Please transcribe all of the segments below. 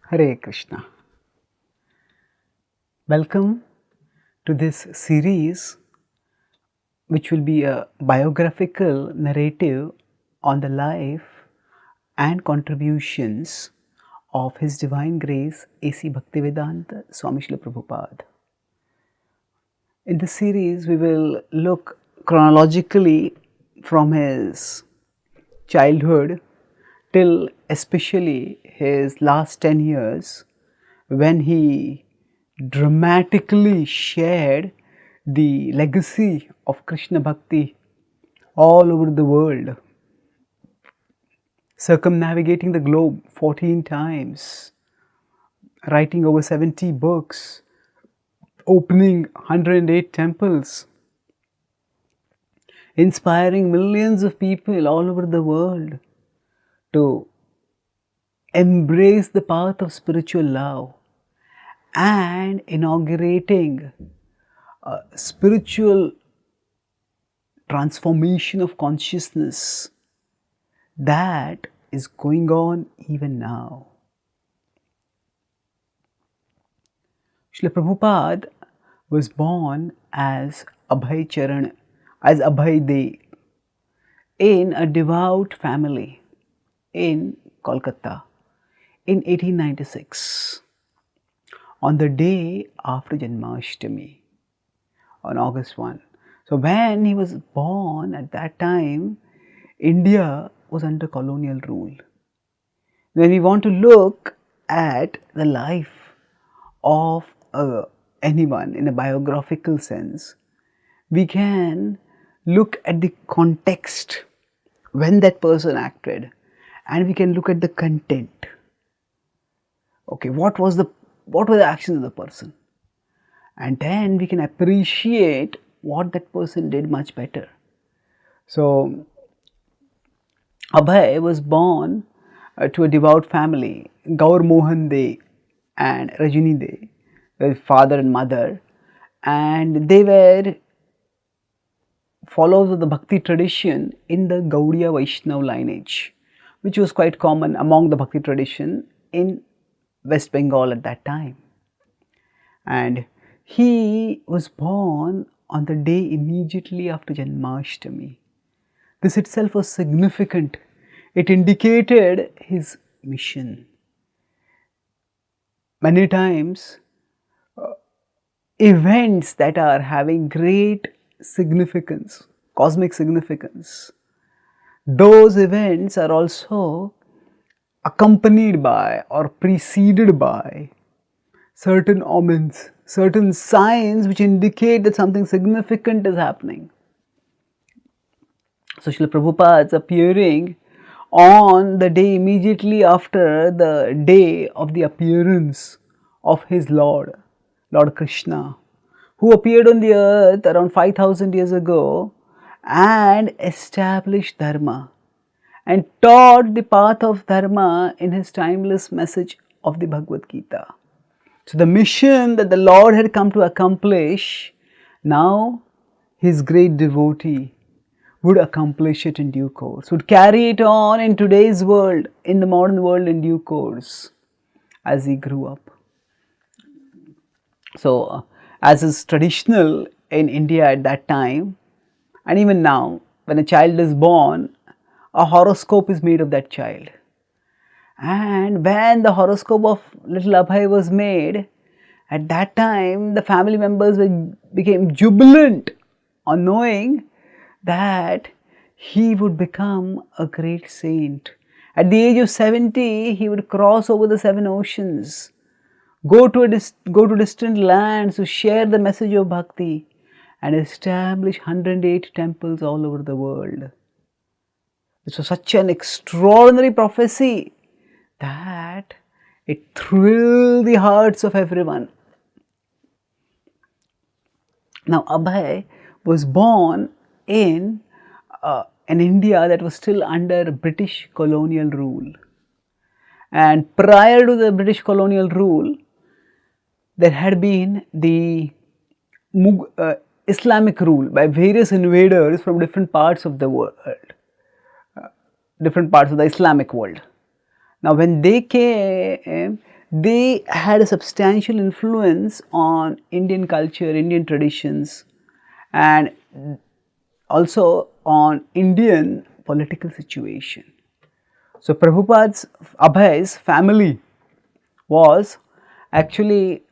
Hare Krishna. Welcome to this series, which will be a biographical narrative on the life and contributions of His Divine Grace A.C. Bhaktivedanta Swami Srila Prabhupada. In this series, we will look chronologically from his childhood till especially his last 10 years, when he dramatically shared the legacy of Krishna Bhakti all over the world, circumnavigating the globe 14 times, writing over 70 books, opening 108 temples, inspiring millions of people all over the world to embrace the path of spiritual love, and inaugurating a spiritual transformation of consciousness that is going on even now. Srila Prabhupada was born as Abhay Charan, as Abhay De, in a devout family in Kolkata in 1896, on the day after Janmashtami, on August 1. So when he was born, at that time, India was under colonial rule. When we want to look at the life of anyone in a biographical sense, we can look at the context when that person acted, and we can look at the content. Okay, what were the actions of the person? And then we can appreciate what that person did much better. So, Abhay was born to a devout family, Gaur Mohan De and Rajini De, his father and mother, and they were followers of the Bhakti tradition in the Gaudiya Vaishnava lineage, which was quite common among the Bhakti tradition in West Bengal at that time. And he was born on the day immediately after Janmashtami. This itself was significant. It indicated his mission. Many times, events that are having great significance, cosmic significance, those events are also accompanied by or preceded by certain omens, certain signs which indicate that something significant is happening. So Srila Prabhupada's appearing on the day immediately after the day of the appearance of his Lord Krishna, who appeared on the earth around 5,000 years ago and established Dharma and taught the path of Dharma in his timeless message of the Bhagavad Gita. So the mission that the Lord had come to accomplish, now his great devotee would accomplish it in due course, would carry it on in today's world, in the modern world in due course, as he grew up. So, as is traditional in India at that time, and even now, when a child is born, a horoscope is made of that child. And when the horoscope of little Abhay was made, at that time the family members became jubilant on knowing that he would become a great saint. At the age of 70, he would cross over the 7 oceans, go to distant lands to share the message of bhakti, and establish 108 temples all over the world. This was such an extraordinary prophecy that It thrilled the hearts of everyone. Now, Abhay was born in an India that was still under British colonial rule. And prior to the British colonial rule, there had been the Islamic rule by various invaders from different parts of the world, different parts of the Islamic world. Now, when they came, they had a substantial influence on Indian culture, Indian traditions, and also on Indian political situation. So, Abhay's family was actually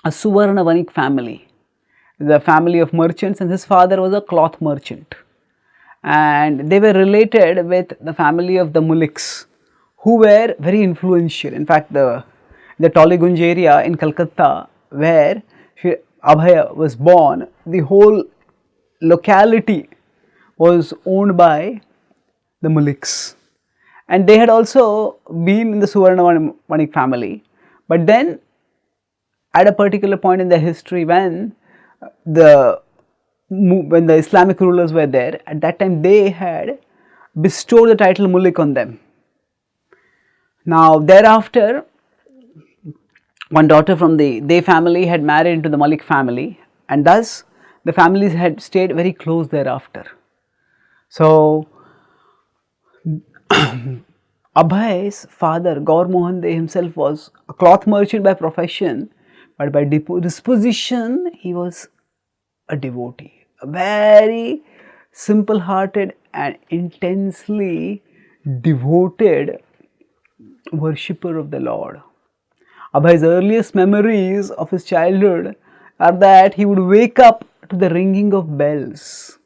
a Suvarna Vanik family, the family of merchants, and his father was a cloth merchant. And they were related with the family of the Muliks, who were very influential. In fact, the Tollygunj area in Calcutta, where Abhay was born, the whole locality was owned by the Muliks. And they had also been in the Suvarna Vanik family. But then, at a particular point in their history, when the Islamic rulers were there, at that time they had bestowed the title Mulik on them. Now, thereafter, one daughter from the Dey family had married into the Malik family, and thus the families had stayed very close thereafter. So, Abhay's father, Gaur Mohan Dey himself, was a cloth merchant by profession, but by disposition he was a devotee, a very simple hearted and intensely devoted worshipper of the Lord. Abhay's earliest memories of his childhood are that he would wake up to the ringing of bells,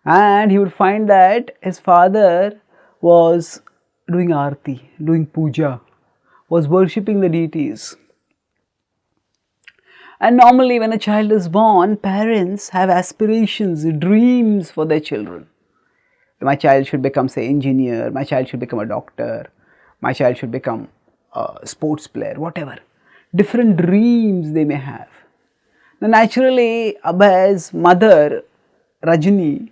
and he would find that his father was doing arti, doing puja, was worshipping the deities. And normally when a child is born, parents have aspirations, dreams for their children. My child should become, say, engineer, my child should become a doctor, my child should become a sports player, whatever. Different dreams they may have. Now naturally, Abhay's mother, Rajini,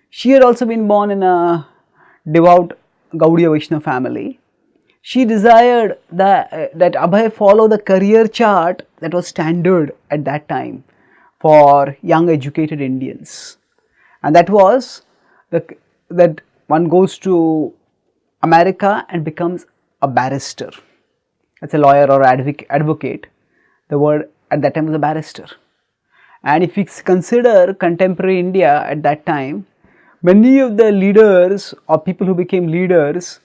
she had also been born in a devout Gaudiya Vaishnava family. She desired that Abhay follow the career chart that was standard at that time for young educated Indians, and that was that one goes to America and becomes a barrister. That's a lawyer or advocate. The word at that time was a barrister. And if we consider contemporary India at that time, many of the leaders or people who became leaders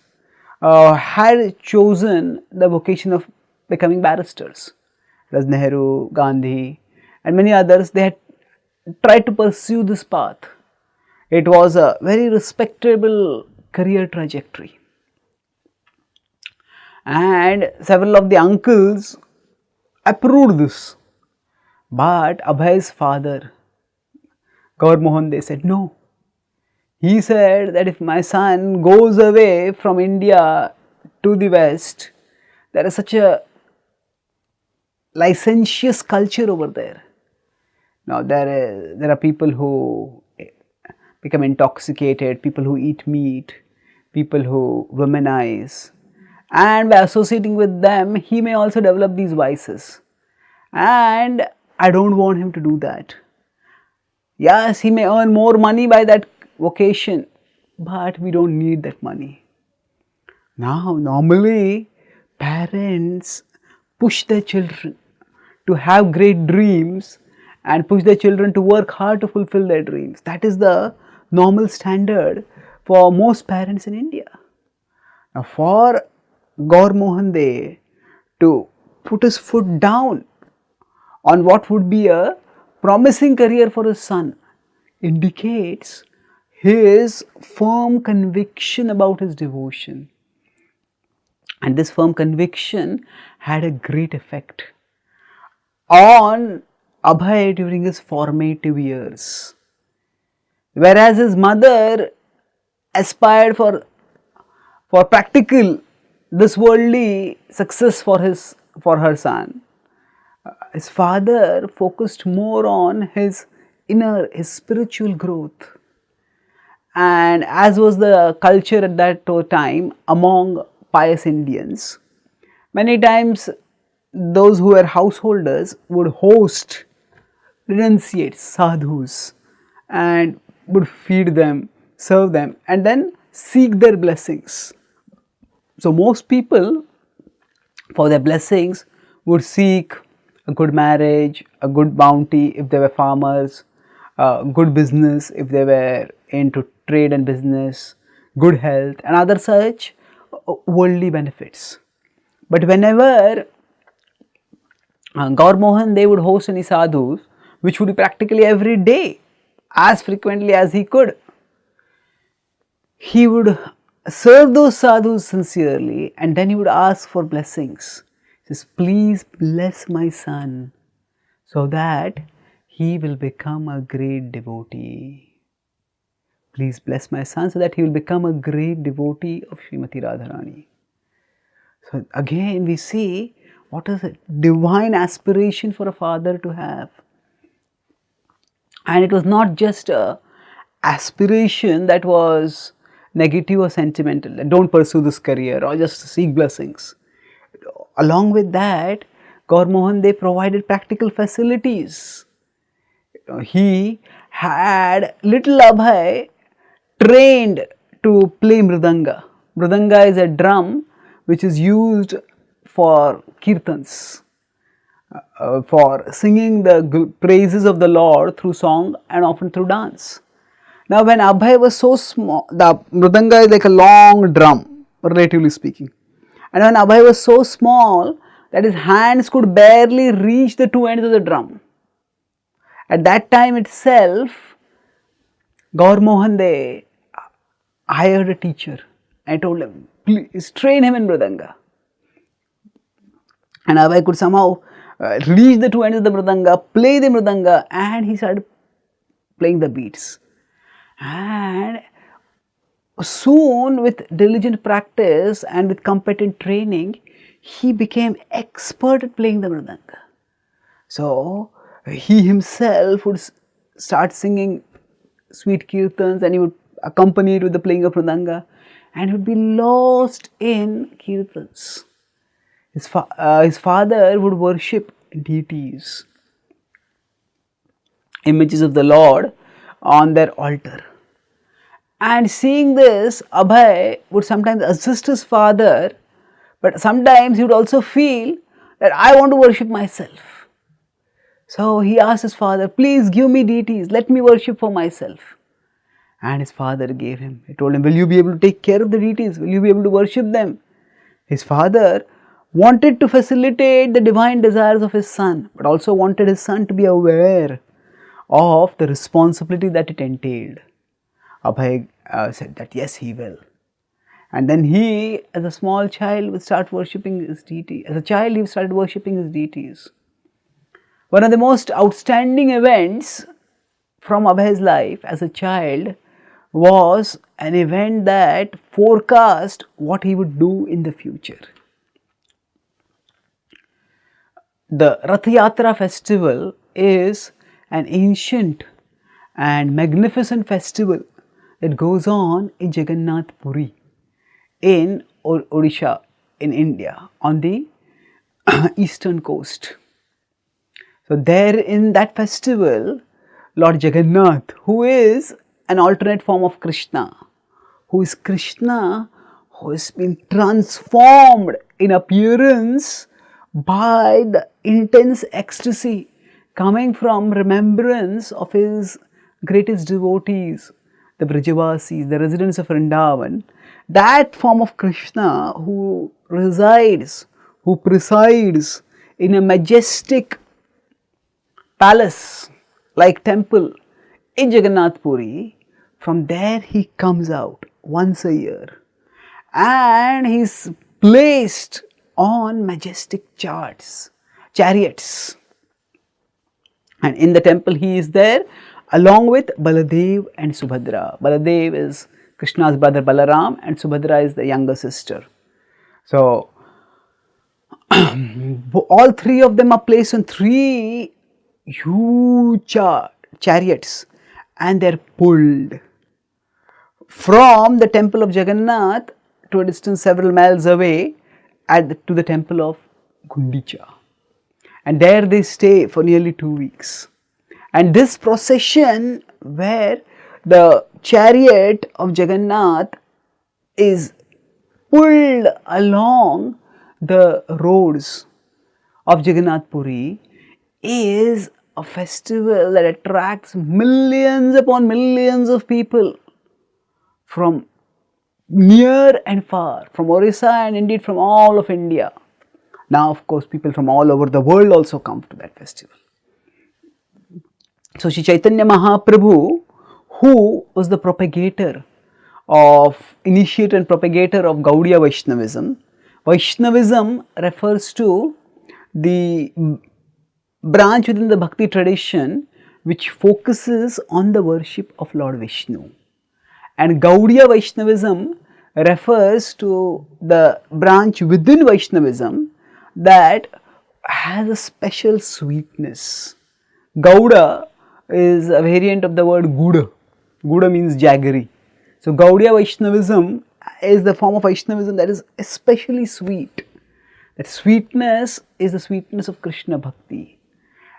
had chosen the vocation of becoming barristers. As Nehru, Gandhi, and many others, they had tried to pursue this path. It was a very respectable career trajectory. And several of the uncles approved this. But Abhay's father, Gaur Mohan Dey, said no. He said that if my son goes away from India to the West, there is such a licentious culture over there. Now there are people who become intoxicated, people who eat meat, people who womanize, and by associating with them, he may also develop these vices. And I don't want him to do that. Yes, he may earn more money by that vocation, but we don't need that money. Now, normally, parents push their children to have great dreams and push their children to work hard to fulfill their dreams. That is the normal standard for most parents in India. Now, for Gaur Mohan Dey to put his foot down on what would be a promising career for his son indicates his firm conviction about his devotion. And this firm conviction had a great effect on Abhay during his formative years. Whereas his mother aspired for practical this worldly success for her son, his father focused more on his his spiritual growth. And as was the culture at that time among pious Indians, many times those who were householders would host renunciates, sadhus, and would feed them, serve them, and then seek their blessings. So most people for their blessings would seek a good marriage, a good bounty if they were farmers, good business if they were into trade and business, good health, and other such worldly benefits. But whenever Gaur Mohan, they would host any sadhus, which would be practically every day, as frequently as he could, he would serve those sadhus sincerely, and then he would ask for blessings. He says, please bless my son so that he will become a great devotee. Please bless my son so that he will become a great devotee of Srimati Radharani. So again we see what is a divine aspiration for a father to have. And it was not just a aspiration that was negative or sentimental, don't pursue this career or just seek blessings. Along with that, Gaur Mohan, they provided practical facilities. He had little Abhay trained to play mridanga. Mridanga is a drum which is used for kirtans, for singing the praises of the Lord through song and often through dance. Now when Abhay was so small, the mridanga is like a long drum, relatively speaking. And when Abhay was so small that his hands could barely reach the two ends of the drum, at that time itself, Gaur Mohan, they hired a teacher and told him, please train him in mridanga. And Abhay could somehow reach the two ends of the mridanga, play the mridanga, and he started playing the beats. And soon, with diligent practice and with competent training, he became expert at playing the mridanga. So he himself would start singing sweet kirtans, and he would accompany it with the playing of mridanga, and he would be lost in kirtans. His father would worship deities, images of the Lord on their altar. And seeing this, Abhay would sometimes assist his father, but sometimes he would also feel that I want to worship myself. So he asked his father, please give me deities, let me worship for myself. And his father gave him. He told him, will you be able to take care of the deities? Will you be able to worship them? His father wanted to facilitate the divine desires of his son, but also wanted his son to be aware of the responsibility that it entailed. Abhay said that yes, he will. And then he, as a small child, would start worshipping his deity. As a child, he started worshipping his deities. One of the most outstanding events from Abhay's life as a child was an event that forecast what he would do in the future. The Rath Yatra festival is an ancient and magnificent festival that goes on in Jagannath Puri in Odisha in India on the eastern coast. So there in that festival, Lord Jagannath, who is an alternate form of Krishna, who is Krishna, who has been transformed in appearance by the intense ecstasy coming from remembrance of his greatest devotees, the Brajavasis, the residents of Vrindavan, that form of Krishna who resides, who presides in a majestic palace like temple in Jagannath Puri, from there he comes out once a year and he is placed on majestic chariots. And in the temple he is there along with Baladev and Subhadra. Baladev is Krishna's brother Balaram and Subhadra is the younger sister. So all three of them are placed on three huge chariots, and they are pulled from the temple of Jagannath to a distance several miles away to the temple of Gundicha, and there they stay for nearly 2 weeks. And this procession, where the chariot of Jagannath is pulled along the roads of Jagannath Puri, is a festival that attracts millions upon millions of people from near and far, from Orissa and indeed from all of India. Now, of course, people from all over the world also come to that festival. So, Sri Chaitanya Mahaprabhu, who was the initiator and propagator of Gaudiya Vaishnavism. Vaishnavism refers to the branch within the Bhakti tradition which focuses on the worship of Lord Vishnu. And Gaudiya Vaishnavism refers to the branch within Vaishnavism that has a special sweetness. Gauda is a variant of the word Guda. Guda means jaggery. So Gaudiya Vaishnavism is the form of Vaishnavism that is especially sweet. That sweetness is the sweetness of Krishna Bhakti.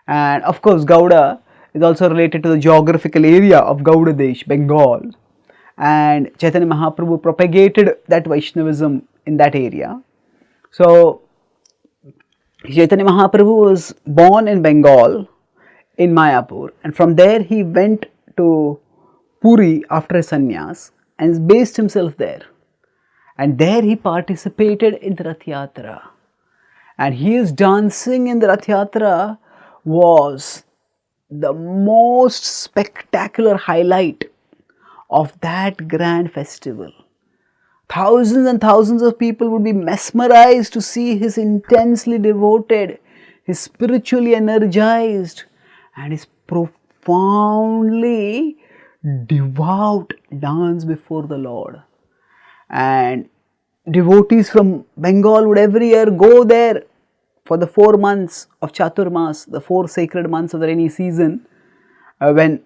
And of course, Gauda is also related to the geographical area of Gauda Desh, Bengal. And Chaitanya Mahaprabhu propagated that Vaishnavism in that area. So, Chaitanya Mahaprabhu was born in Bengal, in Mayapur, and from there he went to Puri after his sannyas and based himself there. And there he participated in the Rath Yatra. And his dancing in the Rath Yatra was the most spectacular highlight of that grand festival. Thousands and thousands of people would be mesmerized to see his intensely devoted, his spiritually energized, and his profoundly devout dance before the Lord. And devotees from Bengal would every year go there for the 4 months of Chaturmas, the 4 sacred months of the rainy season, when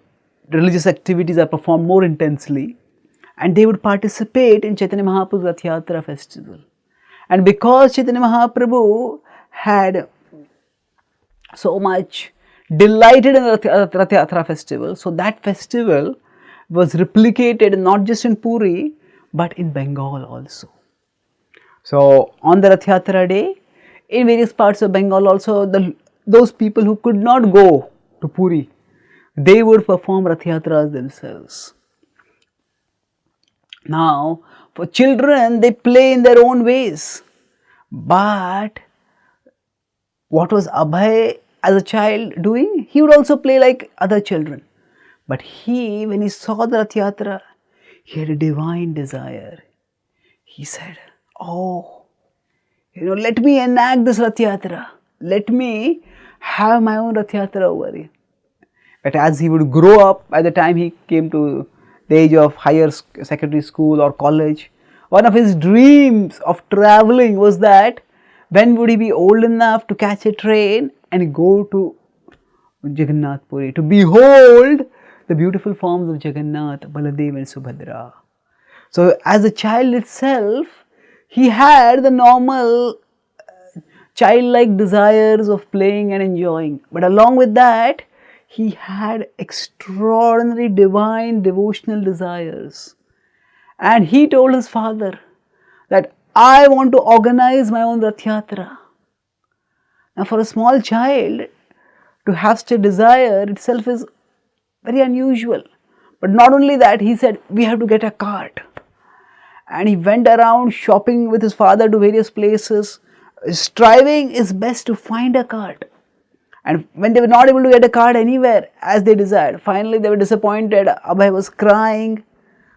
religious activities are performed more intensely, and they would participate in Chaitanya Mahaprabhu's Rath Yatra festival. And because Chaitanya Mahaprabhu had so much delighted in the Rath Yatra festival, so that festival was replicated not just in Puri but in Bengal also. So on the Rath Yatra day, in various parts of Bengal also, those people who could not go to Puri, they would perform Rath Yatras themselves. Now, for children, they play in their own ways. But what was Abhay as a child doing? He would also play like other children. But when he saw the Rath Yatra, he had a divine desire. He said, oh, let me enact this Rath Yatra. Let me have my own Rath Yatra over here. But as he would grow up, by the time he came to the age of higher secondary school or college, one of his dreams of traveling was that when would he be old enough to catch a train and go to Jagannath Puri, to behold the beautiful forms of Jagannath, Baladev and Subhadra. So as a child itself, he had the normal childlike desires of playing and enjoying. But along with that, he had extraordinary divine devotional desires. And he told his father that I want to organize my own Rath Yatra. Now for a small child to have such a desire itself is very unusual. But not only that, he said, we have to get a cart. And he went around shopping with his father to various places, striving his best to find a cart. And when they were not able to get a cart anywhere as they desired, finally they were disappointed. Abhay was crying.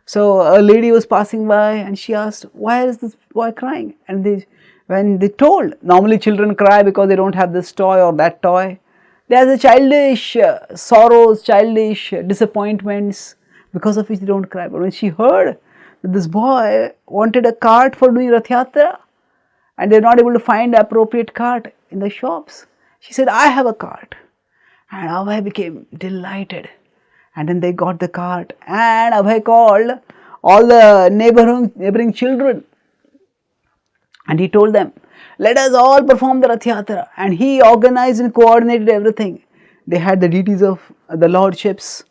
So a lady was passing by and she asked, why is this boy crying? And when they told, normally children cry because they don't have this toy or that toy. They have the childish sorrows, childish disappointments because of which they don't cry. But when she heard that this boy wanted a cart for doing Rath Yatra, and they are not able to find the appropriate cart in the shops. She said, I have a cart. And Abhay became delighted. And then they got the cart, and Abhay called all the neighboring children, and he told them, let us all perform the Rath Yatra. And he organized and coordinated everything. They had the deities of the lordships,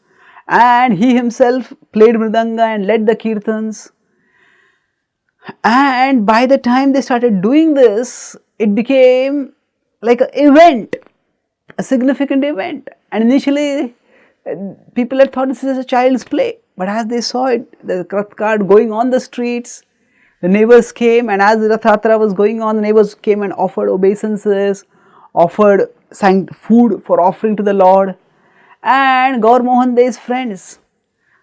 and he himself played mridanga and led the kirtans. And by the time they started doing this, it became like an event, a significant event. And initially, people had thought this is a child's play. But as they saw it, the Rath cart going on the streets, the neighbors came, and as the Rath Yatra was going on, the neighbors came and offered obeisances, sang food for offering to the Lord. And Gaur Mohan De's friends,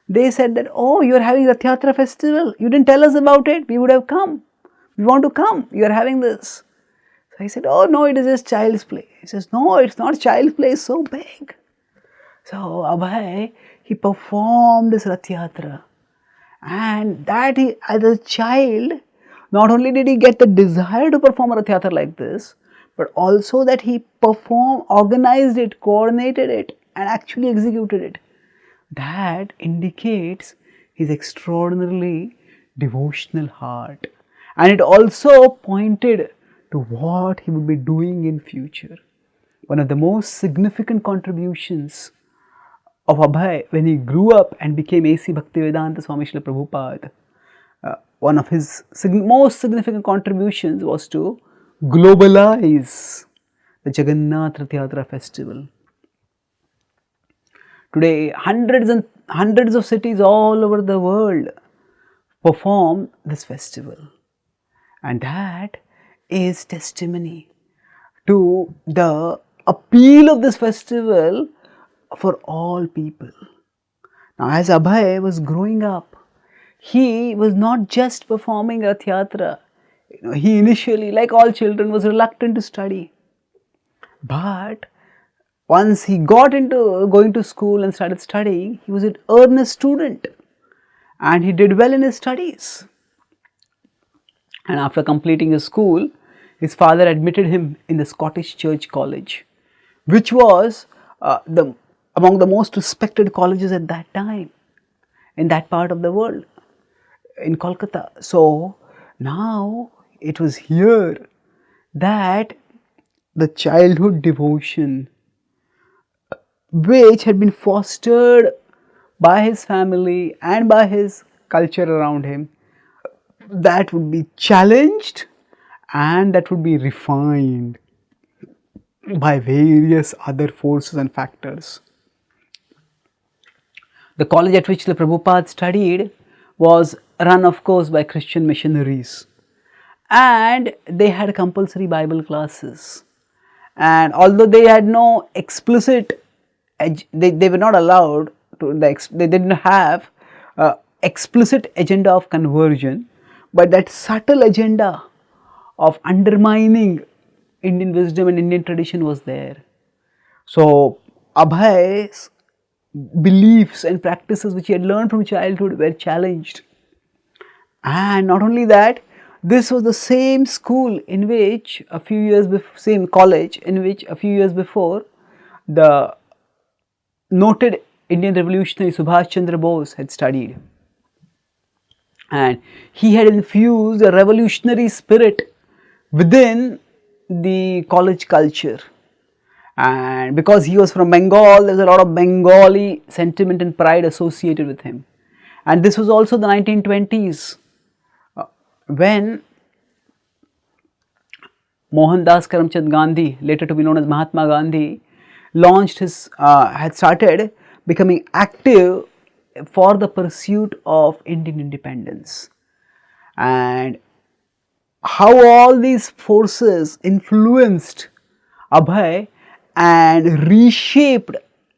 they said that, oh, you are having Rath Yatra festival. You didn't tell us about it. We would have come. We want to come. You are having this. So I said, oh no, it is just child's play. He says, no, it's not child's play, it's so big. So Abhay, he performed this Rath Yatra. And that he, as a child, not only did he get the desire to perform a Rath Yatra like this, but also that he organized it, coordinated it, and actually executed it. That indicates his extraordinarily devotional heart. And it also pointed to what he would be doing in future. One of the most significant contributions of Abhay when he grew up and became A.C. Bhaktivedanta Swami Srila Prabhupada, one of his most significant contributions was to globalize the Jagannath Rath Yatra festival. Today, hundreds and hundreds of cities all over the world perform this festival, and that is testimony to the appeal of this festival for all people. Now, as Abhay was growing up, he was not just performing Rath Yatra. He initially, like all children, was reluctant to study. But once he got into going to school and started studying, he was an earnest student and he did well in his studies. And after completing his school, his father admitted him in the Scottish Church College, which was among the most respected colleges at that time in that part of the world, in Kolkata. So now it was here that the childhood devotion, which had been fostered by his family and by his culture around him, that would be challenged and that would be refined by various other forces and factors. The college at which the Prabhupada studied was run, of course, by Christian missionaries, and they had compulsory Bible classes. And although they had no explicit, they were not allowed to, they didn't have explicit agenda of conversion, but that subtle agenda of undermining Indian wisdom and Indian tradition was there. So Abhay's beliefs and practices which he had learned from childhood were challenged. And not only that, this was the same school in which same college in which a few years before the noted Indian revolutionary Subhash Chandra Bose had studied. And he had infused a revolutionary spirit within the college culture. And because he was from Bengal, there was a lot of Bengali sentiment and pride associated with him. And this was also the 1920s when Mohandas Karamchand Gandhi, later to be known as Mahatma Gandhi, had started becoming active for the pursuit of Indian independence. And how all these forces influenced Abhay and reshaped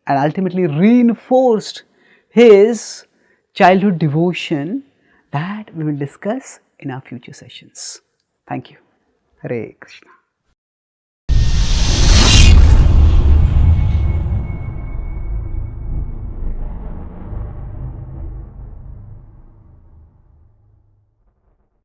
and ultimately reinforced his childhood devotion, that we will discuss in our future sessions. Thank you. Hare Krishna.